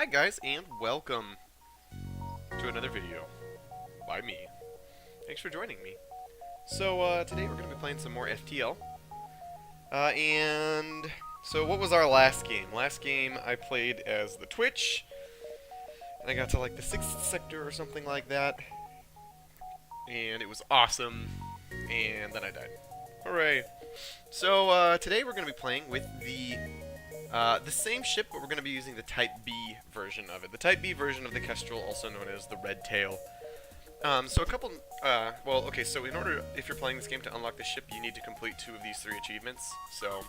Hi guys, and welcome to another video by me. Thanks for joining me. So today we're going to be playing some more FTL. And so what was our last game? Last game I played as the Twitch, and I got to like the 6th sector or something like that. And it was awesome, and then I died. Hooray! So today we're going to be playing with the same ship, but we're going to be using the Type B version of it. The Type B version of the Kestrel, also known as the Red Tail. So a couple, well, okay, so in order, if you're playing this game, to unlock the ship, you need to complete 2 of these 3 achievements. So,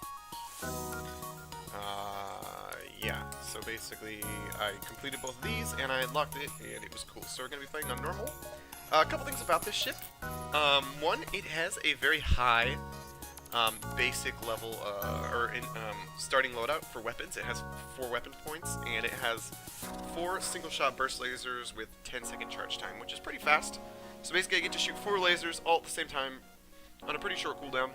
yeah, so basically, I completed both of these, and I unlocked it, and it was cool. So we're going to be playing on normal. A couple things about this ship. One, it has a very high basic level, starting loadout for weapons. It has 4 weapon points, and it has 4 single-shot burst lasers with 10-second charge time, which is pretty fast. So basically I get to shoot 4 lasers all at the same time on a pretty short cooldown.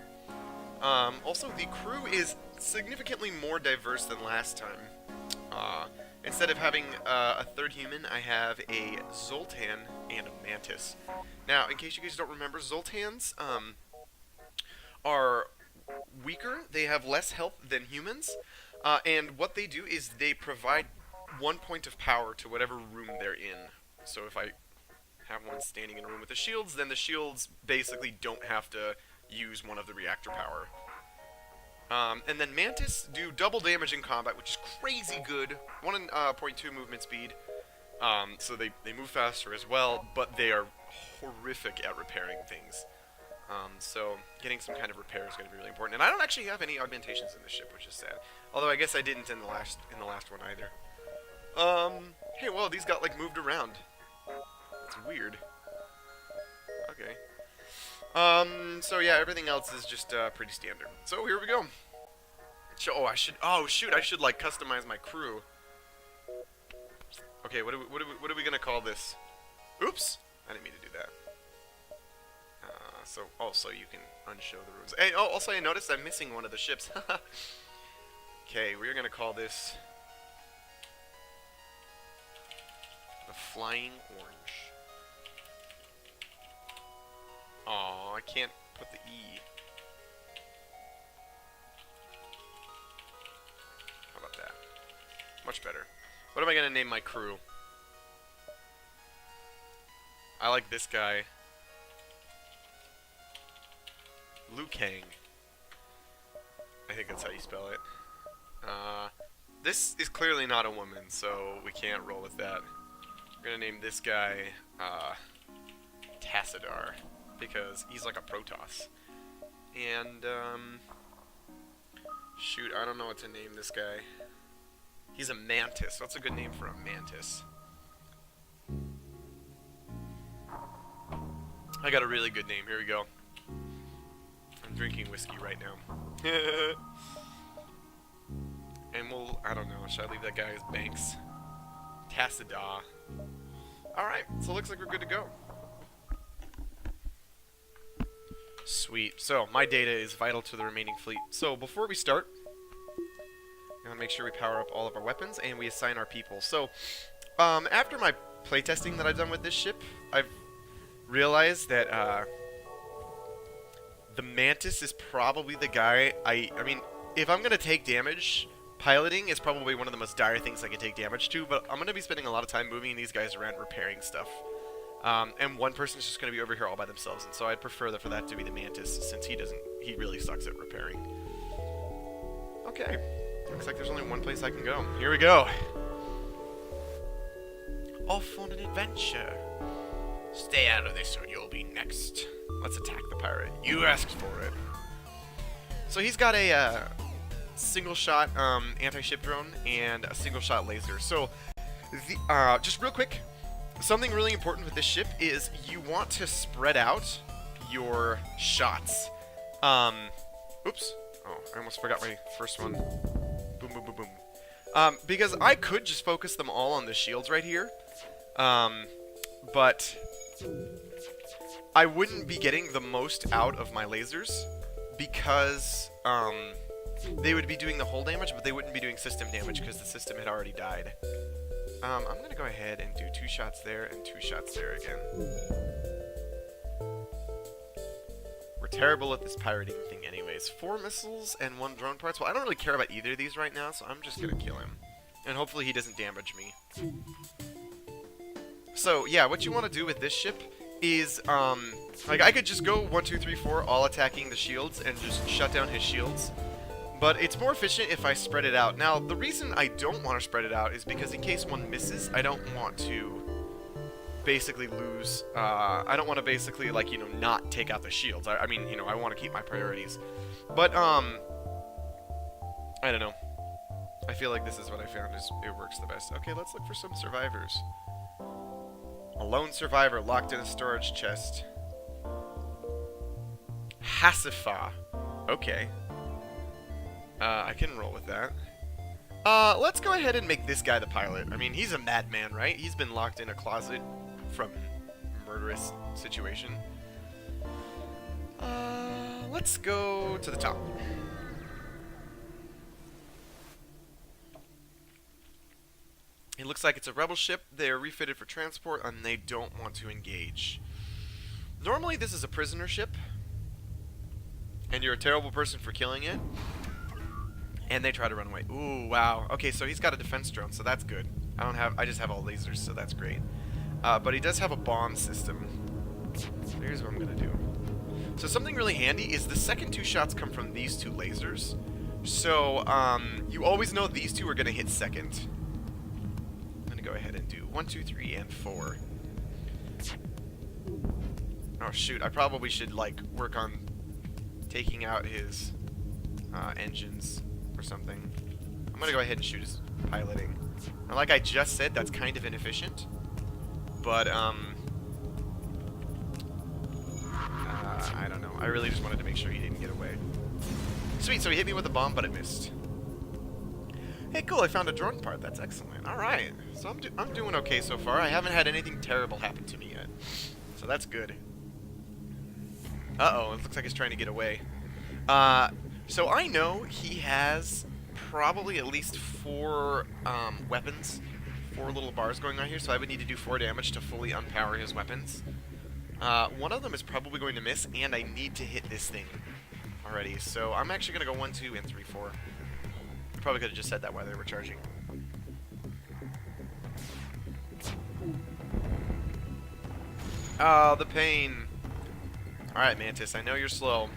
Also, the crew is significantly more diverse than last time. Instead of having a 3rd human, I have a Zoltan and a Mantis. Now, in case you guys don't remember, Zoltans, are weaker, they have less health than humans, and what they do is they provide 1 point of power to whatever room they're in. So if I have one standing in a room with the shields, then the shields basically don't have to use one of the reactor power. And then Mantis do double damage in combat, which is crazy good. 1.2 movement speed, so they move faster as well, but they are horrific at repairing things. So getting some kind of repair is going to be really important. And I don't actually have any augmentations in this ship, which is sad. Although I guess I didn't in the last one either. Hey, well, these got like moved around. It's weird. Okay. So yeah, everything else is just pretty standard. So here we go. Oh shoot, I should like customize my crew. Okay, what are we gonna call this? Oops, I didn't mean to do that. So also you can unshow the runes. Hey, oh, also I noticed I'm missing one of the ships. Okay, we're gonna call this the Flying Orange. Aw, I can't put the E. How about that? Much better. What am I gonna name my crew? I like this guy. Liu Kang. I think that's how you spell it. This is clearly not a woman, so we can't roll with that. We're gonna name this guy, Tassadar, because he's like a Protoss. And, shoot, I don't know what to name this guy. He's a Mantis. What's a good name for a Mantis? I got a really good name. Here we go. I'm drinking whiskey right now. And I don't know, should I leave that guy as Banks? Tassadar. Alright, so it looks like we're good to go. Sweet. So, my data is vital to the remaining fleet. So, before we start, we want to make sure we power up all of our weapons and we assign our people. So, after my playtesting that I've done with this ship, I've realized that, the Mantis is probably the guy I mean, if I'm going to take damage, piloting is probably one of the most dire things I can take damage to, but I'm going to be spending a lot of time moving these guys around repairing stuff. And one person's just going to be over here all by themselves, and so I'd prefer for that to be the Mantis, since he really sucks at repairing. Okay, looks like there's only one place I can go. Here we go. Off on an adventure. Stay out of this or you'll be next. Let's attack the pirate. You asked for it. So he's got a single-shot anti-ship drone and a single-shot laser. So, just real quick, something really important with this ship is you want to spread out your shots. Oops. Oh, I almost forgot my first one. Boom, boom, boom, boom. Because I could just focus them all on the shields right here. But I wouldn't be getting the most out of my lasers because they would be doing the hull damage, but they wouldn't be doing system damage because the system had already died. I'm gonna go ahead and do 2 shots there and 2 shots there again. We're terrible at this pirating thing anyways. 4 missiles and 1 drone parts. Well, I don't really care about either of these right now, so I'm just gonna kill him. And hopefully he doesn't damage me. So, yeah, what you want to do with this ship is, like, I could just go 1, 2, 3, 4, all attacking the shields and just shut down his shields. But it's more efficient if I spread it out. Now, the reason I don't want to spread it out is because in case one misses, I don't want to basically lose. I don't want to basically, like, you know, not take out the shields. I mean, you know, I want to keep my priorities. But, I don't know. I feel like this is what I found is it works the best. Okay, let's look for some survivors. A lone survivor locked in a storage chest. Hasifa. Okay. I can roll with that. Let's go ahead and make this guy the pilot. I mean, he's a madman, right? He's been locked in a closet from a murderous situation. Let's go to the top. It looks like it's a rebel ship. They are refitted for transport, and they don't want to engage. Normally, this is a prisoner ship, and you're a terrible person for killing it. And they try to run away. Ooh, wow. Okay, so he's got a defense drone, so that's good. I just have all lasers, so that's great. But he does have a bomb system. So here's what I'm gonna do. So something really handy is the second 2 shots come from these 2 lasers. So, you always know these 2 are gonna hit second. I'm gonna go ahead and do 1, 2, 3, and 4. Oh shoot, I probably should, like, work on taking out his engines or something. I'm gonna go ahead and shoot his piloting. Now, like I just said, that's kind of inefficient, but I don't know. I really just wanted to make sure he didn't get away. Sweet, so he hit me with a bomb, but it missed. Hey, cool, I found a drone part. That's excellent. Alright, so I'm doing okay so far. I haven't had anything terrible happen to me yet, so that's good. Uh-oh, it looks like he's trying to get away. So I know he has probably at least 4 weapons, 4 little bars going on here, so I would need to do 4 damage to fully unpower his weapons. One of them is probably going to miss, and I need to hit this thing already, so I'm actually going to go 1, 2, and 3, 4. I probably could have just said that while they were charging. Oh, the pain. Alright, Mantis, I know you're slow.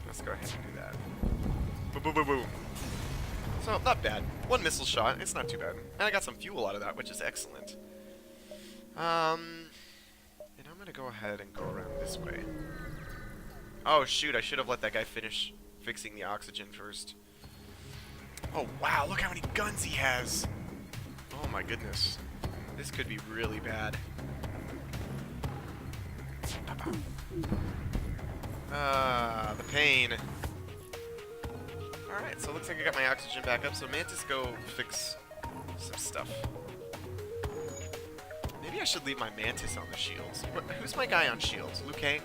Let's go ahead and do that. Boom, boom, boom, boom. So, not bad. 1 missile shot. It's not too bad. And I got some fuel out of that, which is excellent. And I'm going to go ahead and go around this way. Oh, shoot. I should have let that guy finish fixing the oxygen first. Oh, wow. Look how many guns he has. Oh, my goodness. This could be really bad. The pain. Alright, so it looks like I got my oxygen back up, so Mantis, go fix some stuff. Maybe I should leave my Mantis on the shields. Who's my guy on shields? Liu Kang?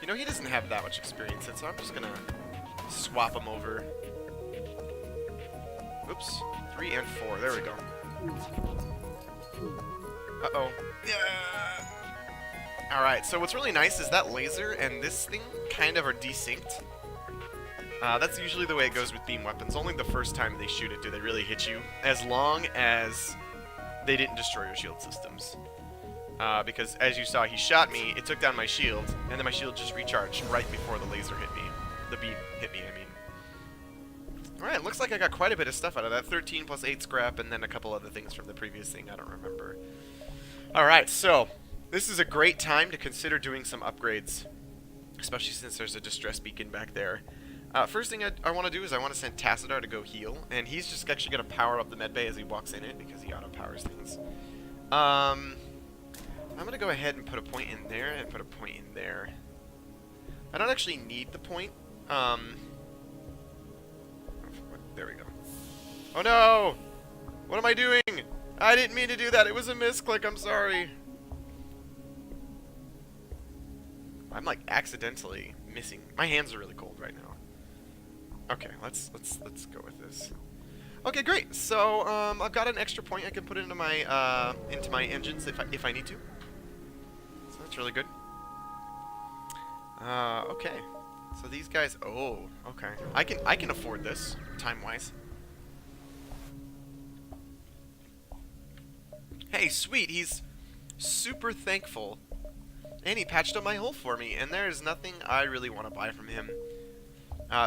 You know, he doesn't have that much experience in, so I'm just gonna swap him over. Oops. 3 and 4. There we go. Uh-oh. Yeah. Alright, so what's really nice is that laser and this thing kind of are desynced. That's usually the way it goes with beam weapons. Only the first time they shoot it do they really hit you, as long as they didn't destroy your shield systems. Because, as you saw, he shot me, it took down my shield, and then my shield just recharged right before the laser hit me. The beam hit me, I mean. Alright, looks like I got quite a bit of stuff out of that. 13 plus 8 scrap, and then a couple other things from the previous thing, I don't remember. Alright, so this is a great time to consider doing some upgrades, especially since there's a distress beacon back there. First thing I want to do is I want to send Tassadar to go heal, and he's just actually going to power up the medbay as he walks in it, because he auto-powers things. I'm going to go ahead and put a point in there, and put a point in there. I don't actually need the point. There we go. Oh no! What am I doing? I didn't mean to do that. It was a misclick. I'm sorry. I'm like accidentally missing. My hands are really cold right now. Okay, let's go with this. Okay, great. So I've got an extra point I can put into my engines if I need to. So that's really good. Okay. So these guys. Oh, okay. I can afford this time wise. Hey, sweet. He's super thankful, and he patched up my hull for me. And there is nothing I really want to buy from him.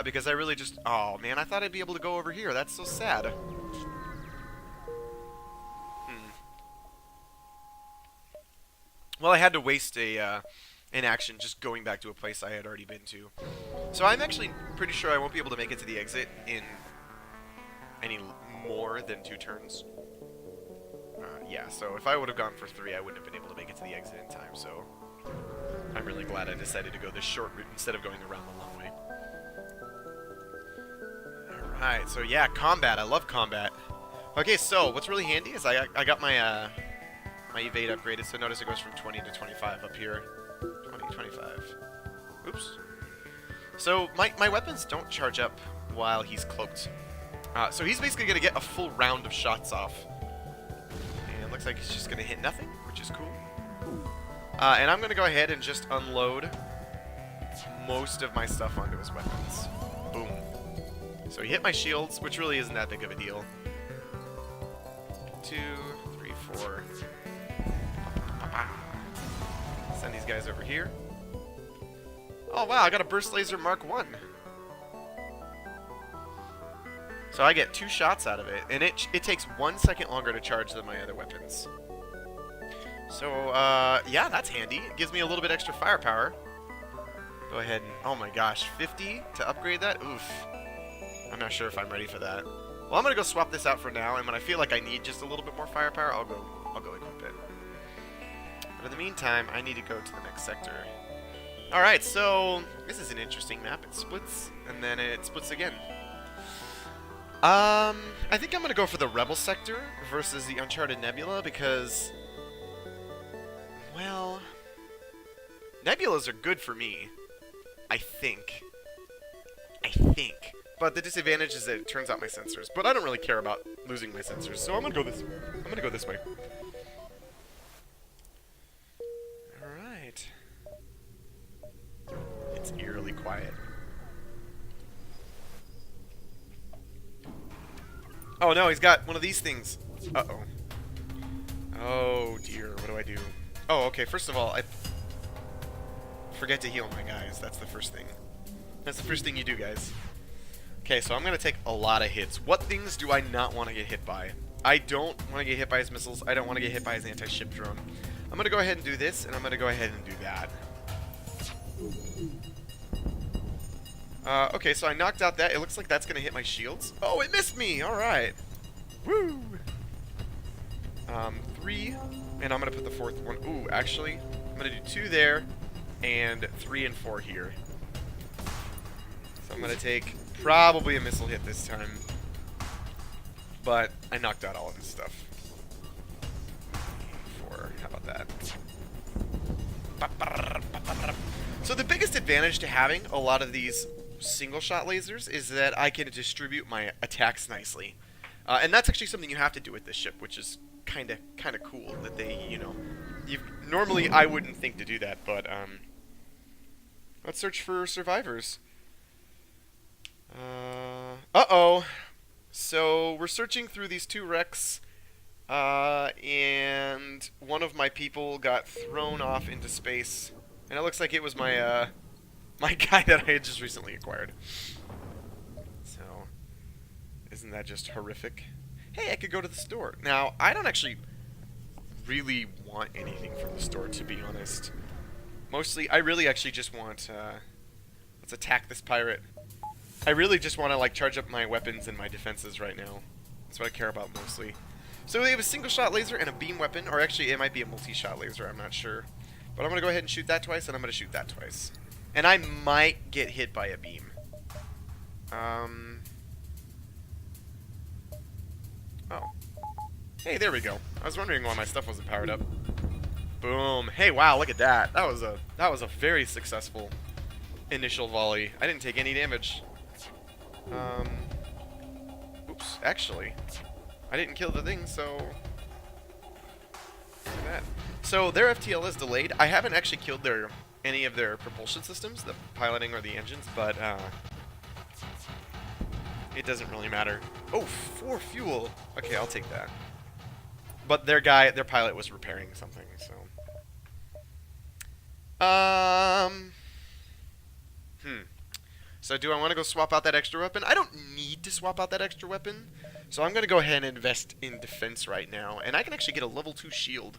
Because I really just... Oh, man, I thought I'd be able to go over here. That's so sad. Well, I had to waste an action just going back to a place I had already been to. So I'm actually pretty sure I won't be able to make it to the exit in any more than 2 turns. Yeah, so if I would have gone for 3, I wouldn't have been able to make it to the exit in time, so... I'm really glad I decided to go this short route instead of going around the long way. Alright, so yeah, combat. I love combat. Okay, so what's really handy is I got my my evade upgraded, so notice it goes from 20 to 25 up here. 20, 25. Oops. So my weapons don't charge up while he's cloaked. So he's basically going to get a full round of shots off. And it looks like he's just going to hit nothing, which is cool. And I'm going to go ahead and just unload most of my stuff onto his weapons. Boom. So he hit my shields, which really isn't that big of a deal. 2, 3, 4. Send these guys over here. Oh wow, I got a burst laser Mark 1. So I get 2 shots out of it, and it takes 1 second longer to charge than my other weapons. So yeah, that's handy. It gives me a little bit extra firepower. Go ahead and, oh my gosh, 50 to upgrade that? Oof. I'm not sure if I'm ready for that. Well, I'm gonna go swap this out for now, and when I feel like I need just a little bit more firepower, I'll go equip it. But in the meantime, I need to go to the next sector. Alright, so this is an interesting map. It splits, and then it splits again. I think I'm gonna go for the Rebel sector versus the Uncharted Nebula because, well, nebulas are good for me. I think. But the disadvantage is that it turns out my sensors. But I don't really care about losing my sensors, so I'm gonna go this way. Alright. It's eerily quiet. Oh no, he's got one of these things. Uh-oh. Oh dear, what do I do? Oh, okay, first of all, I forget to heal my guys. That's the first thing. That's the first thing you do, guys. Okay, so I'm going to take a lot of hits. What things do I not want to get hit by? I don't want to get hit by his missiles. I don't want to get hit by his anti-ship drone. I'm going to go ahead and do this, and I'm going to go ahead and do that. Okay, so I knocked out that. It looks like that's going to hit my shields. Oh, it missed me! Alright. Woo! 3, and I'm going to put the 4th one. Ooh, actually, I'm going to do 2 there, and 3 and 4 here. So I'm going to take probably a missile hit this time. But I knocked out all of his stuff. 4, how about that? So the biggest advantage to having a lot of these single shot lasers is that I can distribute my attacks nicely. And that's actually something you have to do with this ship, which is kind of cool that they, you know, normally I wouldn't think to do that, but let's search for survivors. Uh-oh. So we're searching through these 2 wrecks, and one of my people got thrown off into space, and it looks like it was my my guy that I had just recently acquired. So, isn't that just horrific? Hey, I could go to the store. Now, I don't actually really want anything from the store, to be honest. Mostly, I really actually just want, let's attack this pirate. I really just want to, like, charge up my weapons and my defenses right now. That's what I care about mostly. So they have a single-shot laser and a beam weapon, or actually it might be a multi-shot laser, I'm not sure. But I'm going to go ahead and shoot that twice, and I'm going to shoot that twice. And I might get hit by a beam. Oh. Hey, there we go. I was wondering why my stuff wasn't powered up. Boom. Hey, wow, look at that. That was a very successful initial volley. I didn't take any damage. Oops. actually. I didn't kill the thing, so... Look at that. So their FTL is delayed. I haven't actually killed any of their propulsion systems, the piloting or the engines, but it doesn't really matter. Oh, 4 fuel. Okay, I'll take that. But their pilot was repairing something, so... So do I want to go swap out that extra weapon? I don't need to swap out that extra weapon. So I'm going to go ahead and invest in defense right now. And I can actually get a level 2 shield.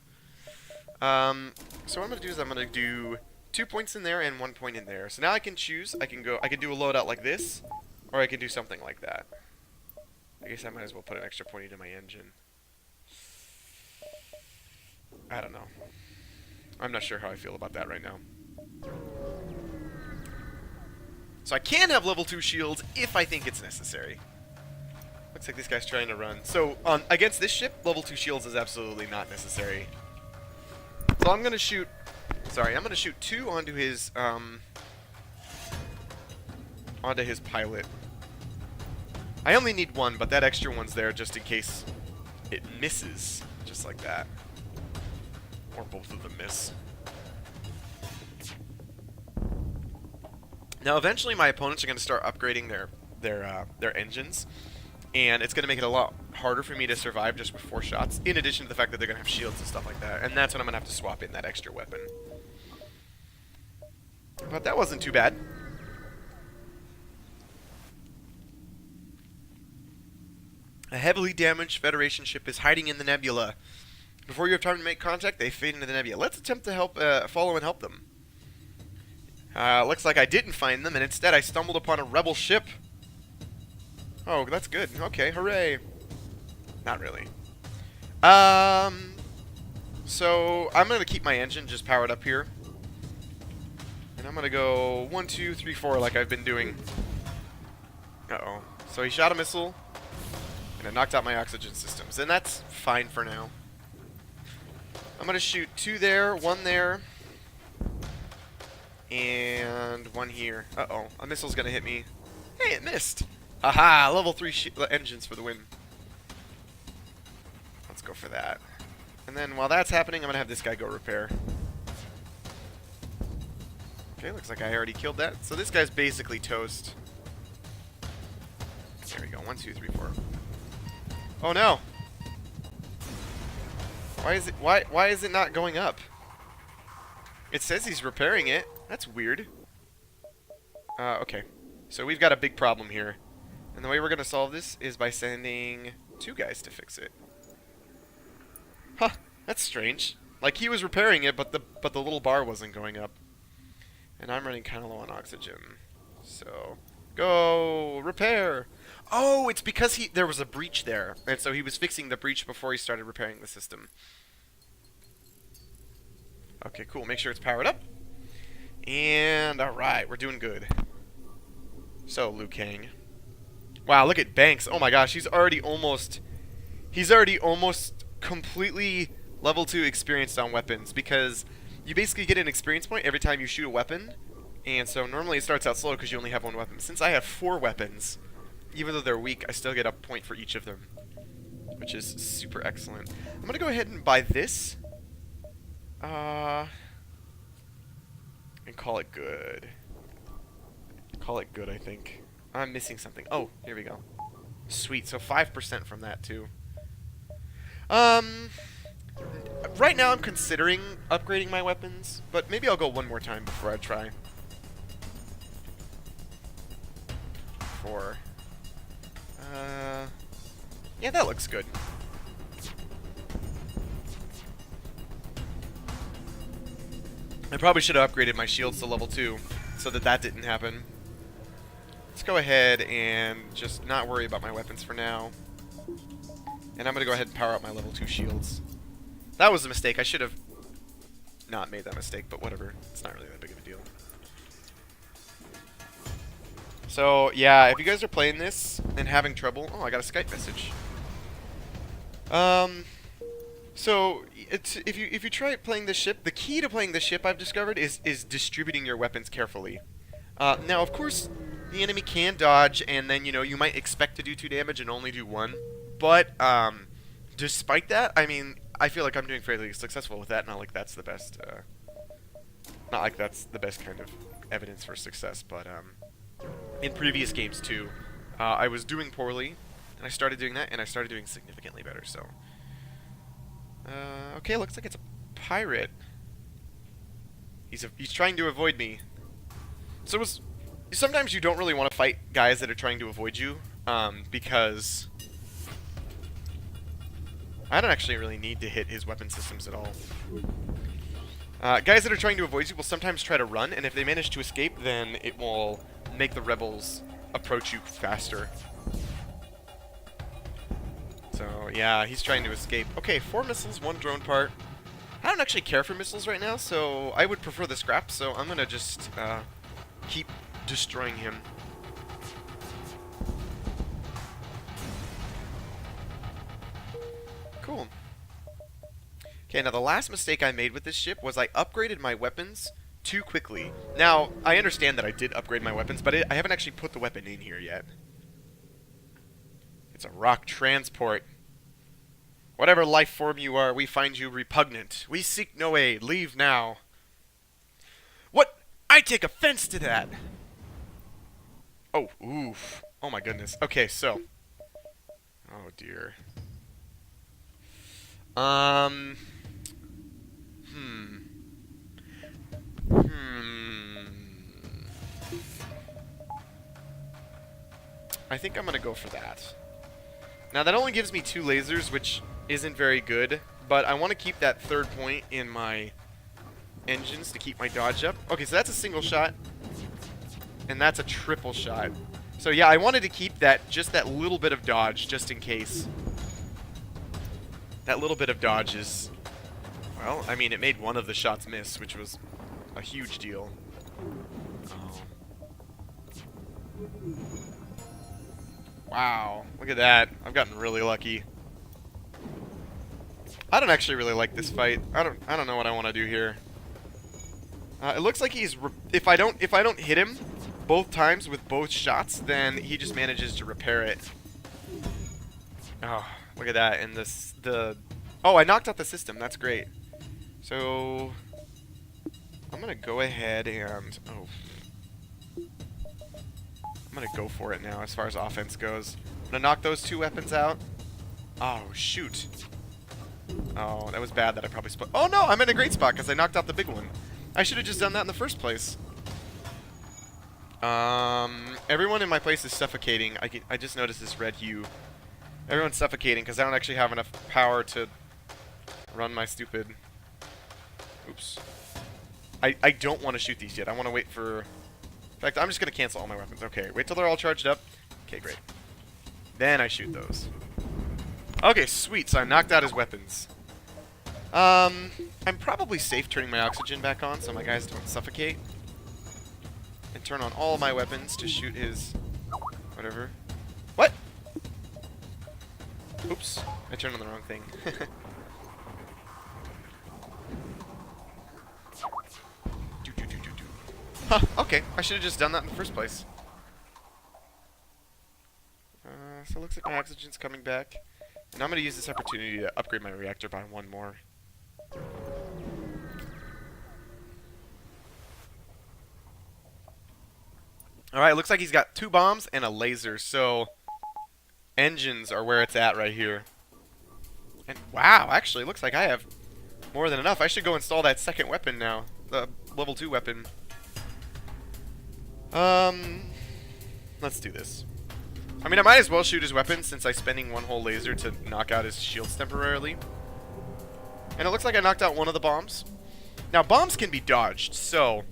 So what I'm going to do is I'm going to do 2 points in there and 1 point in there. So now I can choose. I can do a loadout like this. Or I can do something like that. I guess I might as well put an extra point into my engine. I don't know. I'm not sure how I feel about that right now. So I can have level 2 shields if I think it's necessary. Looks like this guy's trying to run. So against this ship, level 2 shields is absolutely not necessary. So I'm gonna shoot. Sorry, I'm gonna shoot 2 onto his pilot. I only need 1, but that extra one's there just in case it misses, just like that. Or both of them miss. Now, eventually, my opponents are going to start upgrading their engines, and it's going to make it a lot harder for me to survive just with 4 shots. In addition to the fact that they're going to have shields and stuff like that, and that's when I'm going to have to swap in that extra weapon. But that wasn't too bad. A heavily damaged Federation ship is hiding in the nebula. Before you have time to make contact, they fade into the nebula. Let's attempt to follow and help them. Looks like I didn't find them, and instead I stumbled upon a rebel ship. Oh, that's good. Okay, hooray. Not really. So I'm going to keep my engine just powered up here. And I'm going to go 1, 2, 3, 4 like I've been doing. Uh-oh. So he shot a missile, and it knocked out my oxygen systems. And that's fine for now. I'm going to shoot 2 there, 1 there. And 1 here. Uh-oh. A missile's going to hit me. Hey, it missed. Aha! Level 3 engines for the win. Let's go for that. And then while that's happening, I'm going to have this guy go repair. Okay, looks like I already killed that. So this guy's basically toast. There we go. 1, 2, 3, 4. Oh no! Why is it not going up? It says he's repairing it. That's weird. Okay. So we've got a big problem here. And the way we're going to solve this is by sending 2 guys to fix it. Huh. That's strange. Like, he was repairing it, but the little bar wasn't going up. And I'm running kind of low on oxygen. So, go! Repair! Oh, it's because there was a breach there. And so he was fixing the breach before he started repairing the system. Okay, cool. Make sure it's powered up. And, alright, we're doing good. So, Liu Kang. Wow, look at Banks. Oh my gosh, he's already almost completely level 2 experienced on weapons, because you basically get an experience point every time you shoot a weapon. And so normally it starts out slow because you only have 1 weapon. Since I have 4 weapons, even though they're weak, I still get a point for each of them, which is super excellent. I'm going to go ahead and buy this. And call it good. Call it good, I think. I'm missing something. Oh, here we go. Sweet, so 5% from that, too. Right now I'm considering upgrading my weapons, but maybe I'll go 1 more time before I try. 4. Yeah, that looks good. I probably should have upgraded my shields to level 2 so that didn't happen. Let's go ahead and just not worry about my weapons for now. And I'm going to go ahead and power up my level 2 shields. That was a mistake. I should have not made that mistake, but whatever. It's not really that big of a deal. So, yeah, if you guys are playing this and having trouble... Oh, I got a Skype message. So, if you try playing this ship, the key to playing this ship, I've discovered, is distributing your weapons carefully. Now, of course, the enemy can dodge, and then, you know, you might expect to do 2 damage and only do 1. But, despite that, I mean, I feel like I'm doing fairly successful with that. Not like that's the best, not like that's the best kind of evidence for success, but, in previous games, too, I was doing poorly, and I started doing that, and I started doing significantly better, so. Okay, looks like it's a pirate. He's trying to avoid me. So sometimes you don't really want to fight guys that are trying to avoid you, because I don't actually really need to hit his weapon systems at all. Guys that are trying to avoid you will sometimes try to run, and if they manage to escape, then it will make the rebels approach you faster. So, yeah, he's trying to escape. Okay, 4 missiles, 1 drone part. I don't actually care for missiles right now, so I would prefer the scrap, so I'm gonna just, keep destroying him. Cool. Okay, now the last mistake I made with this ship was I upgraded my weapons too quickly. Now, I understand that I did upgrade my weapons, but I haven't actually put the weapon in here yet. It's a rock transport. Whatever life form you are, we find you repugnant. We seek no aid. Leave now. What? I take offense to that. Oh, oof. Oh my goodness. Okay, so. Oh dear. I think I'm gonna go for that. Now that only gives me 2 lasers, which isn't very good, but I want to keep that 3rd point in my engines to keep my dodge up. Okay, so that's a single shot, and that's a triple shot. So yeah, I wanted to keep that, just that little bit of dodge, just in case. That little bit of dodge is, well, I mean, it made one of the shots miss, which was a huge deal. Oh. Wow, look at that. I've gotten really lucky. I don't actually really like this fight. I don't know what I want to do here. It looks like he's if I don't hit him both times with both shots, then he just manages to repair it. Oh, look at that. And oh, I knocked out the system. That's great. So I'm gonna go ahead and I'm gonna go for it now as far as offense goes. I'm gonna knock those 2 weapons out. Oh, shoot. Oh, that was bad that I probably split. Oh no, I'm in a great spot because I knocked out the big one. I should have just done that in the first place. Everyone in my place is suffocating. I just noticed this red hue. Everyone's suffocating because I don't actually have enough power to run my stupid... Oops. I don't want to shoot these yet. I want to wait for... In fact, I'm just going to cancel all my weapons. Okay, wait till they're all charged up. Okay, great. Then I shoot those. Okay, sweet. So I knocked out his weapons. I'm probably safe turning my oxygen back on so my guys don't suffocate. And turn on all my weapons to shoot his... whatever. What? Oops. I turned on the wrong thing. Huh, okay. I should have just done that in the first place. So it looks like my oxygen's coming back. And I'm going to use this opportunity to upgrade my reactor by 1 more. Alright, looks like he's got 2 bombs and a laser, so engines are where it's at right here. And wow, actually, looks like I have more than enough. I should go install that 2nd weapon now, the level 2 weapon. Let's do this. I mean, I might as well shoot his weapon since I'm spending 1 whole laser to knock out his shields temporarily. And it looks like I knocked out 1 of the bombs. Now, bombs can be dodged, so...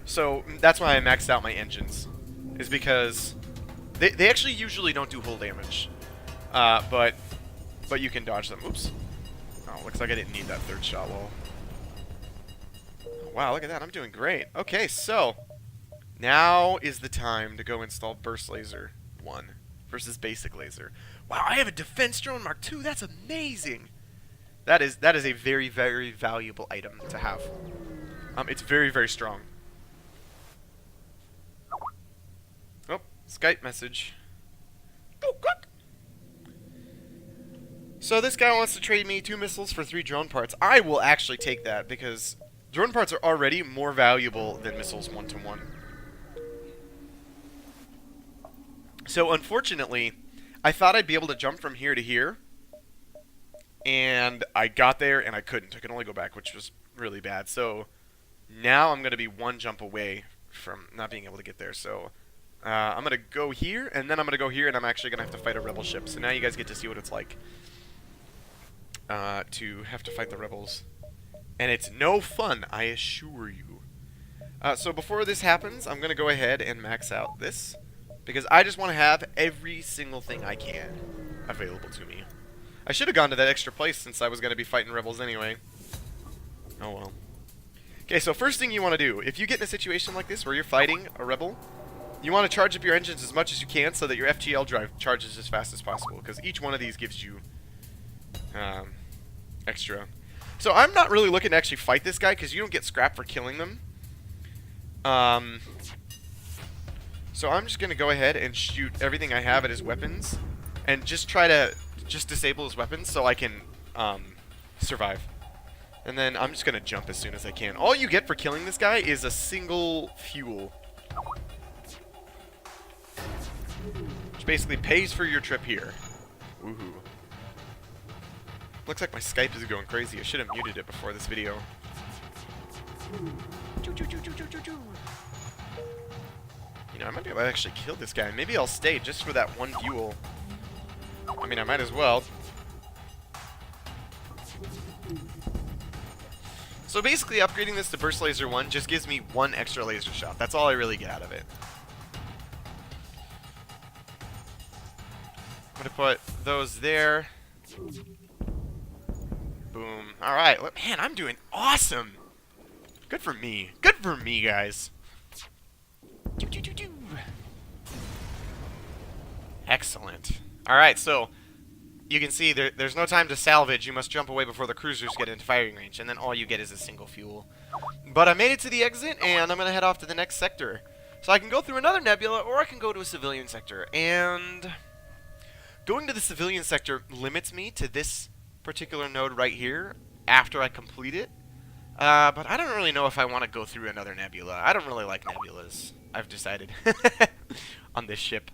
So, that's why I maxed out my engines. Is because... They actually usually don't do hull damage. But you can dodge them. Oops. Oh, looks like I didn't need that 3rd shot wall. Wow, look at that. I'm doing great. Okay, so... Now is the time to go install Burst Laser 1 versus Basic Laser. Wow, I have a Defense Drone Mark II. That's amazing. That is a very, very valuable item to have. It's very, very strong. Skype message. So this guy wants to trade me 2 missiles for 3 drone parts. I will actually take that because drone parts are already more valuable than missiles 1-to-1. So unfortunately, I thought I'd be able to jump from here to here, and I got there and I couldn't. I could only go back, which was really bad. So now I'm going to be 1 jump away from not being able to get there. So I'm going to go here, and then I'm going to go here, and I'm actually going to have to fight a rebel ship. So now you guys get to see what it's like to have to fight the rebels. And it's no fun, I assure you. So before this happens, I'm going to go ahead and max out this, because I just want to have every single thing I can available to me. I should have gone to that extra place since I was going to be fighting rebels anyway. Oh well. Okay, so first thing you want to do, if you get in a situation like this where you're fighting a rebel, you want to charge up your engines as much as you can so that your FTL drive charges as fast as possible, because each one of these gives you extra. So I'm not really looking to actually fight this guy because you don't get scrap for killing them. So I'm just going to go ahead and shoot everything I have at his weapons and just try to disable his weapons so I can survive. And then I'm just going to jump as soon as I can. All you get for killing this guy is a single fuel, which basically pays for your trip here. Woohoo. Looks like my Skype is going crazy. I should have muted it before this video. You know, I might be able to actually kill this guy. Maybe I'll stay just for that 1 fuel. I mean, I might as well. So basically, upgrading this to Burst Laser 1 just gives me 1 extra laser shot. That's all I really get out of it. I'm going to put those there. Boom. Alright. Man, I'm doing awesome. Good for me. Good for me, guys. Excellent. Alright, so you can see there's no time to salvage. You must jump away before the cruisers get into firing range, and then all you get is a single fuel. But I made it to the exit, and I'm going to head off to the next sector. So I can go through another nebula, or I can go to a civilian sector. And going to the civilian sector limits me to this particular node right here after I complete it. But I don't really know if I want to go through another nebula. I don't really like nebulas, I've decided, on this ship.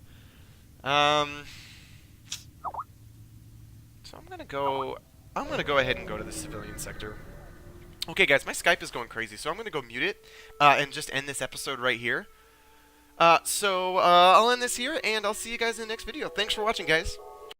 So I'm gonna go ahead and go to the civilian sector. Okay, guys, my Skype is going crazy, so I'm gonna go mute it and just end this episode right here. So I'll end this here, and I'll see you guys in the next video. Thanks for watching, guys.